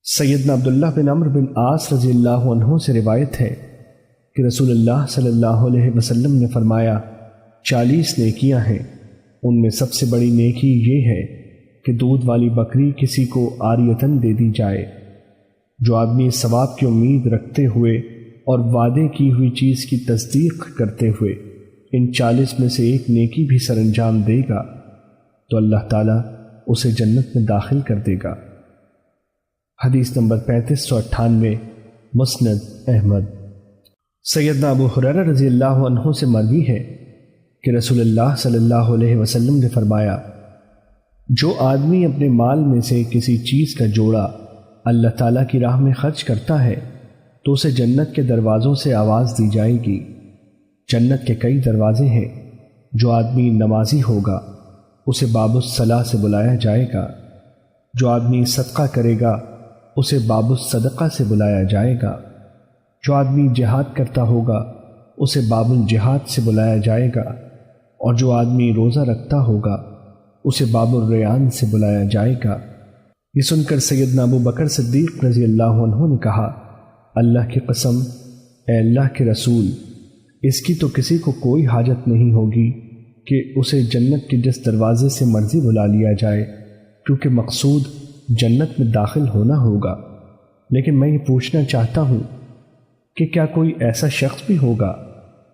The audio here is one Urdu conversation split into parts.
سیدنا عبداللہ بن عمرو بن عاص رضی اللہ عنہ سے روایت ہے کہ رسول اللہ صلی اللہ علیہ وسلم نے فرمایا 40 نیکیاں ہیں، ان میں سب سے بڑی نیکی یہ ہے کہ دودھ والی بکری کسی کو عاریتاً دے دی جائے۔ جو آدمی ثواب کی امید رکھتے ہوئے اور وعدے کی ہوئی چیز کی تصدیق کرتے ہوئے ان 40 میں سے ایک نیکی بھی سر انجام دے گا تو اللہ تعالیٰ اسے جنت میں داخل کر دے گا۔ حدیث نمبر 3598 مسند احمد۔ سیدنا ابو ہریرہ رضی اللہ عنہ سے مروی ہے کہ رسول اللہ صلی اللہ علیہ وسلم نے فرمایا، جو آدمی اپنے مال میں سے کسی چیز کا جوڑا اللہ تعالیٰ کی راہ میں خرچ کرتا ہے تو اسے جنت کے دروازوں سے آواز دی جائے گی۔ جنت کے کئی دروازے ہیں۔ جو آدمی نمازی ہوگا اسے باب الصلاۃ سے بلایا جائے گا، جو آدمی صدقہ کرے گا اسے باب الصدقہ سے بلایا جائے گا، جو آدمی جہاد کرتا ہوگا اسے باب الجہاد سے بلایا جائے گا، اور جو آدمی روزہ رکھتا ہوگا اسے باب الریان سے بلایا جائے گا۔ یہ سن کر سیدنا ابو بکر صدیق رضی اللہ عنہ نے کہا، اللہ کی قسم، اے اللہ کے رسول، اس کی تو کسی کو کوئی حاجت نہیں ہوگی کہ اسے جنت کے جس دروازے سے مرضی بلا لیا جائے، کیونکہ مقصود جنت میں داخل ہونا ہوگا۔ لیکن میں یہ پوچھنا چاہتا ہوں کہ کیا کوئی ایسا شخص بھی ہوگا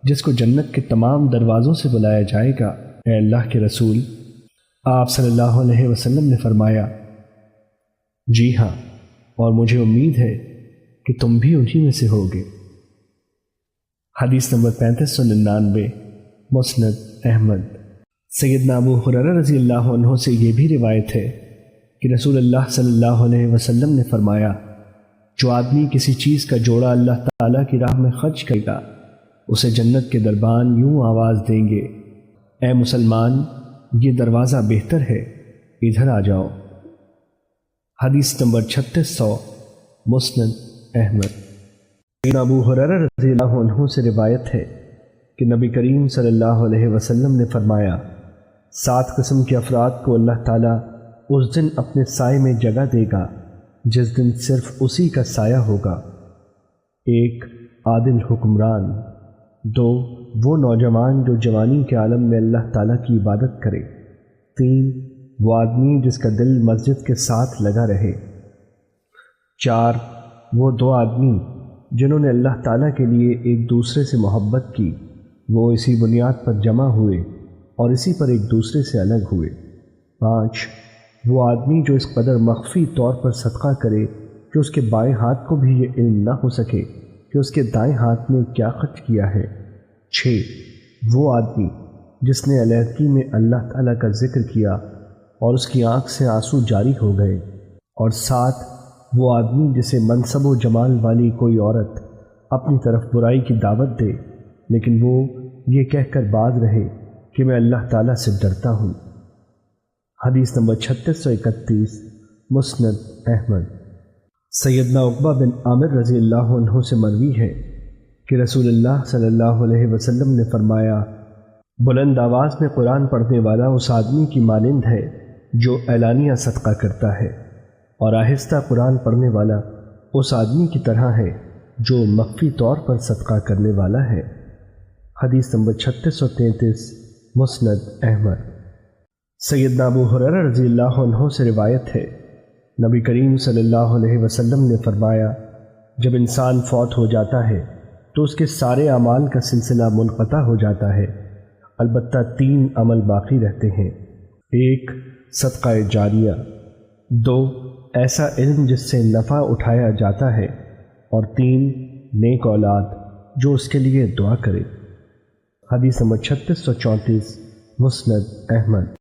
جس کو جنت کے تمام دروازوں سے بلایا جائے گا؟ اے اللہ کے رسول، آپ صلی اللہ علیہ وسلم نے فرمایا، جی ہاں، اور مجھے امید ہے کہ تم بھی انہی میں سے ہوگے۔ حدیث نمبر 3599 مسند احمد۔ سیدنا ابو ہریرہ رضی اللہ عنہ سے یہ بھی روایت ہے کہ رسول اللہ صلی اللہ علیہ وسلم نے فرمایا، جو آدمی کسی چیز کا جوڑا اللہ تعالیٰ کی راہ میں خرچ کرے گا اسے جنت کے دربان یوں آواز دیں گے، اے مسلمان، یہ دروازہ بہتر ہے، ادھر آ جاؤ۔ حدیث نمبر 3600 مسند احمد۔ ابو ہریرہ رضی اللہ عنہ سے روایت ہے کہ نبی کریم صلی اللہ علیہ وسلم نے فرمایا، 7 قسم کے افراد کو اللہ تعالیٰ اس دن اپنے سائے میں جگہ دے گا جس دن صرف اسی کا سایہ ہوگا۔ 1 عادل حکمران، 2 وہ نوجوان جو جوانی کے عالم میں اللہ تعالیٰ کی عبادت کرے، 3 وہ آدمی جس کا دل مسجد کے ساتھ لگا رہے، 4 وہ 2 آدمی جنہوں نے اللہ تعالیٰ کے لیے ایک دوسرے سے محبت کی، وہ اسی بنیاد پر جمع ہوئے اور اسی پر ایک دوسرے سے الگ ہوئے، 5 وہ آدمی جو اس قدر مخفی طور پر صدقہ کرے کہ اس کے بائیں ہاتھ کو بھی یہ علم نہ ہو سکے کہ اس کے دائیں ہاتھ نے کیا خرچ کیا ہے، 6 وہ آدمی جس نے علیحدگی میں اللہ تعالیٰ کا ذکر کیا اور اس کی آنکھ سے آنسو جاری ہو گئے، اور 7 وہ آدمی جسے منصب و جمال والی کوئی عورت اپنی طرف برائی کی دعوت دے لیکن وہ یہ کہہ کر باز رہے کہ میں اللہ تعالیٰ سے ڈرتا ہوں۔ حدیث نمبر 3631 مسند احمد۔ سیدنا عقبہ بن عامر رضی اللہ عنہ سے مروی ہے کہ رسول اللہ صلی اللہ علیہ وسلم نے فرمایا، بلند آواز میں قرآن پڑھنے والا اس آدمی کی مانند ہے جو اعلانیہ صدقہ کرتا ہے، اور آہستہ قرآن پڑھنے والا اس آدمی کی طرح ہے جو مخفی طور پر صدقہ کرنے والا ہے۔ حدیث نمبر 3633 مسند احمد۔ سیدنا ابو ہریرہ رضی اللہ عنہ سے روایت ہے، نبی کریم صلی اللہ علیہ وسلم نے فرمایا، جب انسان فوت ہو جاتا ہے تو اس کے سارے اعمال کا سلسلہ منقطع ہو جاتا ہے، البتہ 3 عمل باقی رہتے ہیں۔ 1 صدقہ جاریہ، 2 ایسا علم جس سے نفع اٹھایا جاتا ہے، اور 3 نیک اولاد جو اس کے لیے دعا کرے۔ حدیث نمبر 3634 مسند احمد۔